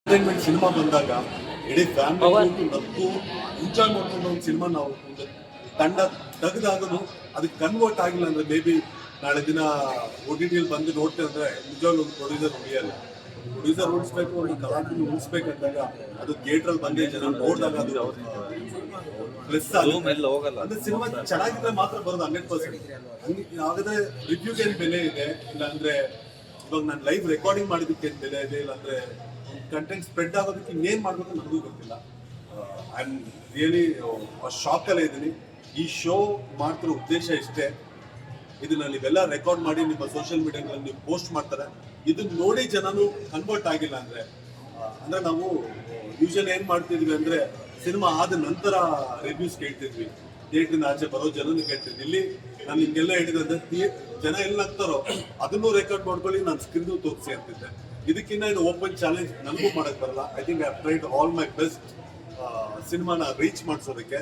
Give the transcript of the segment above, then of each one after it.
Entertainment cinema ಬಂದಾಗ ಇಡೀ family ನಕ್ಕು ಎಂಜಾಯ್ ಮಾಡ್ಕೊಂಡು ಒಂದು ಸಿನಿಮಾ ನಾವು ಒಂದು ತಂಡ ತೆಗೆದಾಗನು ಅದಕ್ಕೆ ಕನ್ವರ್ಟ್ ಆಗಿಲ್ಲ ಅಂದ್ರೆ ಮೇ ಬಿ ನಾಳೆ ದಿನ OTT ಬಂದು ನೋಡ್ತೇವೆ ಅಂದ್ರೆ ನಿಜವಾಗ್ಲೂ ಒಂದು ಪ್ರೊಡ್ಯೂಸರ್ ಉಳಿಯಲ್ಲ. ಪ್ರೊಡ್ಯೂಸರ್ ಉಳಿಸ್ಬೇಕು, ಒಂದು ಕಲಾವಿದನ್ನು ಉಳಿಸ್ಬೇಕಂದಾಗ ಅದು ಥಿಯೇಟ್ರಲ್ಲಿ ಬಂದೇ ಜನ ನೋಡಿದಾಗ ಅದು ಪ್ಲಸ್ ಅಂದ್ರೆ ಸಿನಿಮಾ ಚೆನ್ನಾಗಿದ್ರೆ ಮಾತ್ರ ಬರೋದು 100%. ಹಾಗಾದ್ರೆ ರಿವ್ಯೂಗೆ ಏನು ಬೆಲೆ ಇದೆ, ಇಲ್ಲಾಂದ್ರೆ ಇವಾಗ ನಾನು ಲೈವ್ ರೆಕಾರ್ಡಿಂಗ್ ಮಾಡಿದ್ದಕ್ಕೆ ಏನು ಬೆಲೆ ಇದೆ, ಇಲ್ಲಾಂದ್ರೆ ಕಂಟೆಂಟ್ ಸ್ಪ್ರೆಡ್ ಆಗೋದಕ್ಕೆ ಇನ್ನೇನು ಮಾಡಬೇಕು ನನಗೂ ಗೊತ್ತಿಲ್ಲ. ಐ ಆಮ್ ರಿಯಲಿ ಶಾಕಲ್ಲೇ ಇದ್ದೀನಿ. ಈ ಶೋ ಮಾಡ್ತಿರೋ ಉದ್ದೇಶ ಇಷ್ಟೇ, ಇದನ್ನ ನೀವೆಲ್ಲ ರೆಕಾರ್ಡ್ ಮಾಡಿ ನಿಮ್ಮ ಸೋಷಿಯಲ್ ಮೀಡಿಯಾಗಳಲ್ಲಿ ನೀವು ಪೋಸ್ಟ್ ಮಾಡ್ತಾರೆ, ಇದನ್ನ ನೋಡಿ ಜನನು ಕನ್ವರ್ಟ್ ಆಗಿಲ್ಲ ಅಂದ್ರೆ ಅಂದ್ರೆ ನಾವು ಯೂಶಲಿ ಏನ್ ಮಾಡ್ತಿದ್ವಿ ಅಂದ್ರೆ ಸಿನಿಮಾ ಆದ ನಂತರ ರಿವ್ಯೂಸ್ ಕೇಳ್ತಿದ್ವಿ, ಥಿಯೇಟ್ರಿಂದ ಆಚೆ ಬರೋ ಜನನು ಕೇಳ್ತಿದ್ವಿ. ಇಲ್ಲಿ ನಾನು ನಿಮ್ಗೆಲ್ಲ ಹೇಳಿದ್ರೆ ಜನ ಎಲ್ಲ ಆಗ್ತಾರೋ ಅದನ್ನು ರೆಕಾರ್ಡ್ ಮಾಡ್ಕೊಳ್ಳಿ, ನಾನು ಸ್ಕ್ರೀನ್ ತೋರಿಸಿ ಅಂತಿದ್ದೆ. ಇದಕ್ಕಿಂತ ಏನು ಓಪನ್ ಚಾಲೆಂಜ್ ನನಗೂ ಮಾಡಕ್ ಬರಲ್ಲ. I think I tried all my best ಸಿನಿಮಾನ ರೀಚ್ ಮಾಡಿಸೋದಕ್ಕೆ.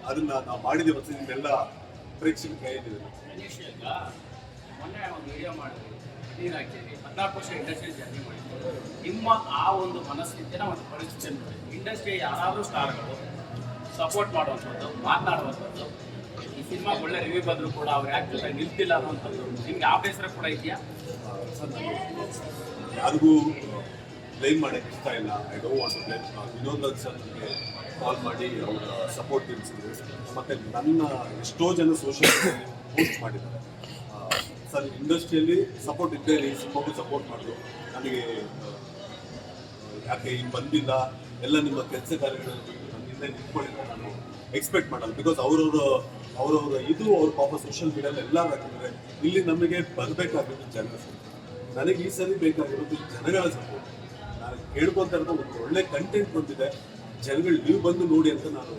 ಅದನ್ನ ನಾವು ಮಾಡಿದ್ದೀವಿ ಅಂತ ನಿಮ್ಮೆಲ್ಲ ಪ್ರೇಕ್ಷಕರು ಕೈ ಹಿಡಿದಿದೆ. ಮೊನ್ನೆ ಒಂದು ವಿಡಿಯೋ ಮಾಡಿದ್ವಿ, 14 ವರ್ಷ ಇಂಡಸ್ಟ್ರಿ ಜರ್ನಿ ಮಾಡಿದ್ರು. ನಿಮ್ಮ ಆ ಒಂದು ಮನಸ್ಥಿತಿನ ಒಂದು ಪರಿಸ್ಥಿತಿ ನೋಡಿ, ಇಂಡಸ್ಟ್ರಿ ಯಾರಾದರೂ ಸ್ಟಾರ್ಗಳು ಸಪೋರ್ಟ್ ಮಾಡುವಂಥದ್ದು, ಮಾತನಾಡುವಂಥದ್ದು, ಈ ಸಿನಿಮಾ ಒಳ್ಳೆ ರಿವ್ಯೂ ಬಂದರೂ ಕೂಡ ಅವ್ರು ಯಾಕೆ ಜೊತೆ ನಿಲ್ತಿಲ್ಲ ಅನ್ನೋಂಥದ್ದು ನಿಮ್ಗೆ ಆ ಬೇಸರ ಕೂಡ ಇದೆಯಾ? ಯಾರಿಗೂ ಬ್ಲೇಮ್ ಮಾಡೋಕ್ಕೆ ಇಷ್ಟ ಇಲ್ಲ. I don't want to blame. Vinod sir ನನಗೆ ಕಾಲ್ ಮಾಡಿ ಅವರ ಸಪೋರ್ಟ್ ತಿಳಿಸಿದ್ರು. ಮತ್ತು ನನ್ನ ಎಷ್ಟೋ ಜನ ಸೋಷಿಯಲ್ ಮೀಡಿಯಾದಲ್ಲಿ ಪೋಸ್ಟ್ ಮಾಡಿದ್ದಾರೆ, ಸರ್ ಇಂಡಸ್ಟ್ರಿಯಲ್ಲಿ ಸಪೋರ್ಟ್ ಇದ್ದೇನೆ, ಸಿನಿಮಾಗೂ ಸಪೋರ್ಟ್ ಮಾಡಿದ್ರು, ನನಗೆ ಯಾಕೆ ಇಲ್ಲಿ ಬಂದಿಲ್ಲ, ಎಲ್ಲ ನಿಮ್ಮ ಕೆಲಸ ಕಾರ್ಯಗಳನ್ನು ನನ್ನಿಂದ ನಿಂತ್ಕೊಂಡಿಲ್ಲ ನಾನು ಎಕ್ಸ್ಪೆಕ್ಟ್ ಮಾಡಲ್ಲ. ಬಿಕಾಸ್ ಅವ್ರವ್ರ ಇದು ಅವ್ರ ಪಾಪ ಸೋಷಿಯಲ್ ಮೀಡಿಯಲ್ಲಿ ಎಲ್ಲ ಹಾಕಿದ್ರೆ ಇಲ್ಲಿ ನಮಗೆ ಬರಬೇಕಾಗಿರೋದು ಜನರ ಸಪೋರ್ಟ್. ನನಗೆ ಈ ಸರಿ ಬೇಕಾಗಿರೋದು ಜನಗಳ ಸಪೋರ್ಟ್. ನಾನು ಕೇಳ್ಕೊತ ಇರೋದು ಒಂದು ಒಳ್ಳೆ ಕಂಟೆಂಟ್ ಬಂದಿದೆ, ಜನಗಳು ನೀವು ಬಂದು ನೋಡಿ ಅಂತ ನಾನು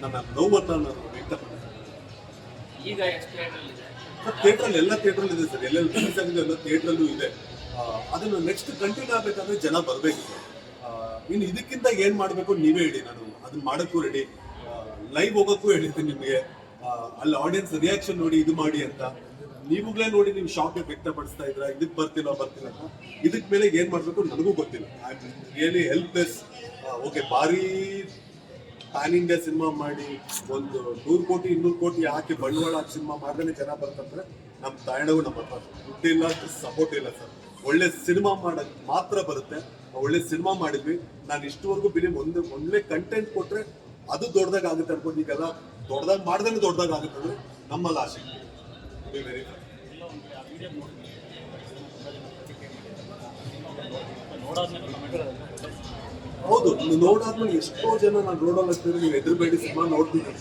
ನನ್ನ ನೋವನ್ನು ನಾನು ವ್ಯಕ್ತಪಡಿಸ್ತೇನೆ. ಈಗ ಎಷ್ಟು ಥಿಯೇಟ್ರಲ್ಲಿ ಎಲ್ಲ ಥಿಯೇಟ್ರಲ್ಲಿ ಇದೆ ಸರ್, ಎಲ್ಲೆಲ್ಲಿ ರಿಲೀಸ್ ಆಗಿದೆ ಎಲ್ಲ ಥಿಯೇಟ್ರಲ್ಲೂ ಇದೆ. ಅದನ್ನು ನೆಕ್ಸ್ಟ್ ಕಂಟಿನ್ಯೂ ಆಗಬೇಕಂದ್ರೆ ಜನ ಬರಬೇಕು ಸರ್. ಇನ್ನು ಇದಕ್ಕಿಂತ ಏನು ಮಾಡಬೇಕು ನೀವೇ ಹೇಳಿ, ನಾನು ಅದನ್ನ ಮಾಡೋಕ್ಕೂ ರೆಡಿ, ಲೈವ್ ಹೋಗೋಕ್ಕೂ ಹೇಳಿದ್ದೀನಿ ನಿಮಗೆ. ಅಲ್ಲಿ ಆಡಿಯನ್ಸ್ ರಿಯಾಕ್ಷನ್ ನೋಡಿ ಇದು ಮಾಡಿ ಅಂತ ನೀವುಗಳೇ ನೋಡಿ ನೀವು ಶಾಕ್ ವ್ಯಕ್ತಪಡಿಸ್ತಾ ಇದ್ರ, ಇದಕ್ಕೆ ಬರ್ತಿಲ್ಲ ಅಂತ. ಇದಕ್ ಮೇಲೆ ಏನ್ ಮಾಡ್ಬೇಕು ನನಗೂ ಗೊತ್ತಿಲ್ಲ. I am really helpless. Okay, ಭಾರಿ ಪ್ಯಾನ್ ಇಂಡಿಯಾ ಸಿನಿಮಾ ಮಾಡಿ ಒಂದು 100 ಕೋಟಿ 200 ಕೋಟಿ ಹಾಕಿ ಬಂಡವಾಳ ಹಾಕಿ ಸಿನಿಮಾ ಮಾಡಿದ್ರೆ ಜನ ಬರ್ತಂದ್ರೆ ನಮ್ಮ ತಾಯಣಗೂ ನಮ್ಮ ದುಡ್ಡಿಲ್ಲ, ಸಪೋರ್ಟ್ ಇಲ್ಲ ಸರ್. ಒಳ್ಳೆ ಸಿನಿಮಾ ಮಾಡಕ್ ಮಾತ್ರ ಬರುತ್ತೆ. ಒಳ್ಳೆ ಸಿನಿಮಾ ಮಾಡಿದ್ವಿ. ನಾನು ಇಷ್ಟವರೆಗೂ ಬಿಲಿ ಒಳ್ಳೆ ಕಂಟೆಂಟ್ ಕೊಟ್ರೆ ಅದು ದೊಡ್ಡದಾಗ ಆಗುತ್ತೆ ಅನ್ಕೊಂಡು, ಈಗೆಲ್ಲ ದೊಡ್ಡದಾಗ ಮಾಡ್ದಂಗೆ ದೊಡ್ಡದಾಗ ಆಗುತ್ತೆ ಅಂದ್ರೆ ನಮ್ಮಲ್ಲಿ ಆಸೆ. ವೆರಿ ಹೌದು, ನೋಡಾದ್ಮೇಲೆ ಎಷ್ಟೋ ಜನ ನಾನು ರೋಡಲ್ಲಿ ಹತ್ತಿರ ನೀವು ಎದುರುಬೇಡಿ ಸಿನಿಮಾ ನೋಡ್ತೀನಿ,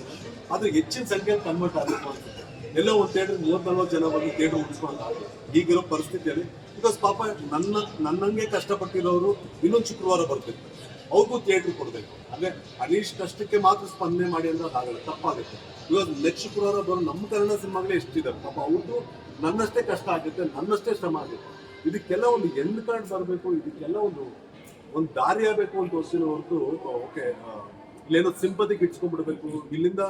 ಆದ್ರೆ ಹೆಚ್ಚಿನ ಸಂಖ್ಯೆಯಲ್ಲಿ ಕನ್ವರ್ಟ್ ಆಗಬೇಕು ಅನ್ಸುತ್ತೆ. ಎಲ್ಲೋ ಒಂದು ಥಿಯೇಟರ್ 30-40 ಜನ ಬಂದು ಥಿಯೇಟರ್ ಉಳಿಸ್ಕೊಂಡು ಈಗಿರೋ ಪರಿಸ್ಥಿತಿಯಲ್ಲಿ. ಬಿಕಾಸ್ ಪಾಪ ನನ್ನಂಗೆ ಕಷ್ಟಪಟ್ಟಿರೋರು ಇನ್ನೊಂದು ಶುಕ್ರವಾರ ಬರ್ತಿತ್ತು, ಅವ್ರಿಗೂ ಥಿಯೇಟರ್ ಕೊಡಬೇಕು. ಅಂದ್ರೆ ಅನೀಶ್ ಕಷ್ಟಕ್ಕೆ ಮಾತ್ರ ಸ್ಪಂದನೆ ಮಾಡಿ ಅಂದ್ರೆ ಆಗಲ್ಲ, ತಪ್ಪಾಗುತ್ತೆ. ಇವಾಗ ನೆಕ್ಸ್ಟ್ ಶುಕ್ರವಾರ ಬರೋ ನಮ್ಮ ಕನ್ನಡ ಸಿನಿಮಾಗಳೇ ಎಷ್ಟಿದೆ, ಪಾಪ ಅವ್ರದ್ದು ನನ್ನಷ್ಟೇ ಕಷ್ಟ ಆಗುತ್ತೆ, ನನ್ನಷ್ಟೇ ಶ್ರಮ ಆಗುತ್ತೆ. ಇದಕ್ಕೆಲ್ಲ ಒಂದು ಎಂಡ್ ಕಾರ್ಡ್ ಬರಬೇಕು, ಇದಕ್ಕೆಲ್ಲ ಒಂದು ದಾರಿ ಆಗಬೇಕು ಅಂತ ತೋರಿಸಿರೋ ಹೊರತು ಓಕೆ ಇಲ್ಲೇನೋ ಸಿಂಪತಿಗೆ ಇಟ್ಸ್ಕೊಂಡ್ಬಿಡ್ಬೇಕು. ಇಲ್ಲಿಂದ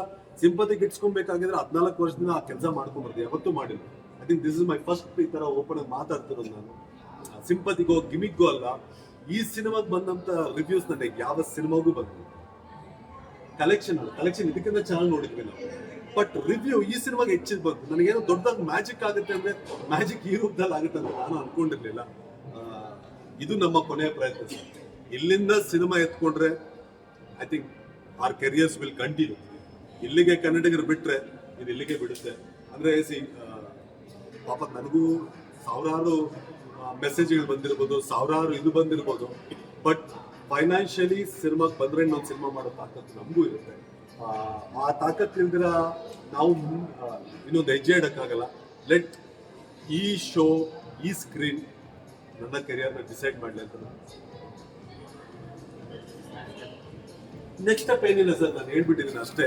ಸಿಂಪತಿಗೆ ಇಟ್ಸ್ಕೊಬೇಕಾಗಿದ್ರೆ 14 ವರ್ಷದಿಂದ ಆ ಕೆಲಸ ಮಾಡ್ಕೊಂಡ್ಬರ್ತೀವಿ, ಯಾವತ್ತೂ ಮಾಡಿಲ್ಲ. I think this is my first ಈ ಥರ ಓಪನ್ ಆಗಿ ಮಾತಾಡ್ತಿರೋದು. ನಾನು ಸಿಂಪತಿಗೋ ಗಿಮಿಕ್ಗೋ ಅಲ್ಲ. ಈ ಸಿನಿಮಾಗೆ ಬಂದಂತ ರಿವ್ಯೂಸ್ ನನಗೆ ಯಾವ ಸಿನಿಮಾಗೂ ಬಂತು. ಕಲೆಕ್ಷನ್ ಇದಕ್ಕಿಂತ ಚೆನ್ನಾಗಿ ನೋಡಿದ್ವಿ ನಾವು, ಬಟ್ ರಿವ್ಯೂ ಈ ಸಿನಿಮಾಗೆ ಹೆಚ್ಚಿಗೆ ಬಂತು. ನನಗೇನೋ ದೊಡ್ಡದಾಗಿ ಮ್ಯಾಜಿಕ್ ಆಗುತ್ತೆ ಅಂದ್ರೆ ಮ್ಯಾಜಿಕ್ ಈ ರೂಪದಲ್ಲಿ ಆಗುತ್ತೆ ಅಂತ ನಾನು ಅನ್ಕೊಂಡಿರ್ಲಿಲ್ಲ. ಇದು ನಮ್ಮ ಕೊನೆಯ ಪ್ರಯತ್ನ. ಇಲ್ಲಿಂದ ಸಿನಿಮಾ ಎತ್ಕೊಂಡ್ರೆ I think our careers will continue. ಇಲ್ಲಿಗೆ ಕನ್ನಡಿಗರು ಬಿಟ್ರೆ ಇದು ಇಲ್ಲಿಗೆ ಬಿಡುತ್ತೆ. ಅಂದ್ರೆ ಪಾಪ ನನಗೂ ಸಾವಿರಾರು ಮೆಸೇಜ್ಗಳು ಬಂದಿರ್ಬೋದು, ಸಾವಿರಾರು ಇದು ಬಂದಿರ್ಬೋದು, ಬಟ್ ಫೈನಾನ್ಷಿಯಲಿ ಸಿನಿಮಾಗೆ ಬಂದ್ರೆ ಇನ್ನೊಂದು ಸಿನಿಮಾ ಮಾಡೋ ತಾಕತ್ತು ನಮಗೂ ಇರುತ್ತೆ. ಆ ತಾಕತ್ತು ಇಲ್ದಿರ ನಾವು ಇನ್ನೊಂದು ಹೆಜ್ಜೆ ಇಡಕ್ಕಾಗಲ್ಲ. ಲೆಟ್ ಈ ಶೋ, ಈ ಸ್ಕ್ರೀನ್ ನನ್ನ ಕೆರಿಯರ್ನ ಡಿಸೈಡ್ ಮಾಡಲಿ ಅಂತ. ನೆಕ್ಸ್ಟ್ ಸ್ಟೆಪ್ ಏನಿಲ್ಲ ಸರ್, ನಾನು ಹೇಳ್ಬಿಟ್ಟಿದ್ದೀನಿ ಅಷ್ಟೇ.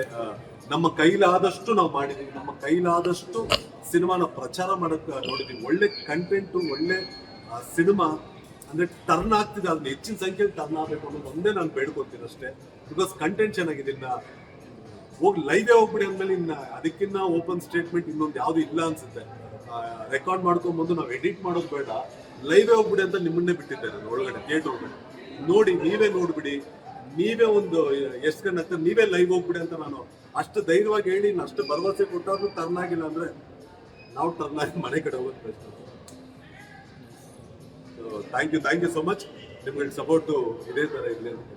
ನಮ್ಮ ಕೈಲಾದಷ್ಟು ನಾವು ಮಾಡಿದೀವಿ, ನಮ್ಮ ಕೈಲಾದಷ್ಟು ಸಿನಿಮಾನ ಪ್ರಚಾರ ಮಾಡಕ್ ನೋಡಿದೀವಿ. ಒಳ್ಳೆ ಕಂಟೆಂಟು, ಒಳ್ಳೆ ಸಿನಿಮಾ ಅಂದ್ರೆ ಟರ್ನ್ ಆಗ್ತಿದೆ, ಅದನ್ನ ಹೆಚ್ಚಿನ ಸಂಖ್ಯೆಯಲ್ಲಿ ಟರ್ನ್ ಆಗಬೇಕು ಅನ್ನೋದು ಒಂದೇ ನಾನು ಬೇಡ್ಕೊತೀನಿ ಅಷ್ಟೇ. ಬಿಕಾಸ್ ಕಂಟೆಂಟ್ ಚೆನ್ನಾಗಿದೆ. ಇನ್ನ ಹೋಗಿ ಲೈವೇ ಹೋಗ್ಬಿಡಿ ಅಂದ್ಮೇಲೆ ಇನ್ನ ಅದಕ್ಕಿನ್ನ ಓಪನ್ ಸ್ಟೇಟ್ಮೆಂಟ್ ಇನ್ನೊಂದು ಯಾವ್ದು ಇಲ್ಲ ಅನ್ಸುತ್ತೆ. ರೆಕಾರ್ಡ್ ಮಾಡ್ಕೊಂಡ್ಬಂದು ನಾವು ಎಡಿಟ್ ಮಾಡೋದು ಬೇಡ, ಲೈವೇ ಹೋಗ್ಬಿಡಿ ಅಂತ ನಿಮ್ಮನ್ನೇ ಬಿಟ್ಟಿದ್ದೆ ನಾನು ಒಳಗಡೆ ಥಿಯೇಟರ್ ಒಳಗಡೆ. ನೋಡಿ ನೀವೇ ನೋಡ್ಬಿಡಿ, ನೀವೇ ಒಂದು ಎಷ್ಟು ಗಂಟೆ ಹತ್ರ ನೀವೇ ಲೈವ್ ಹೋಗ್ಬಿಡಿ ಅಂತ ನಾನು ಅಷ್ಟು ಧೈರ್ಯವಾಗಿ ಹೇಳಿ ಅಷ್ಟು ಭರವಸೆ ಕೊಟ್ಟಾದ್ರೂ ಟರ್ನ್ ಆಗಿಲ್ಲ ಅಂದ್ರೆ ನಾವು ಟರ್ನ್ ಆಗಿ ಮನೆ ಕಡೆ ಹೋಗೋದು best. Thank you so much. ನಿಮ್ಗೆ ಸಪೋರ್ಟು ಇದೇ ಥರ ಇರಲಿ ಅಂತ.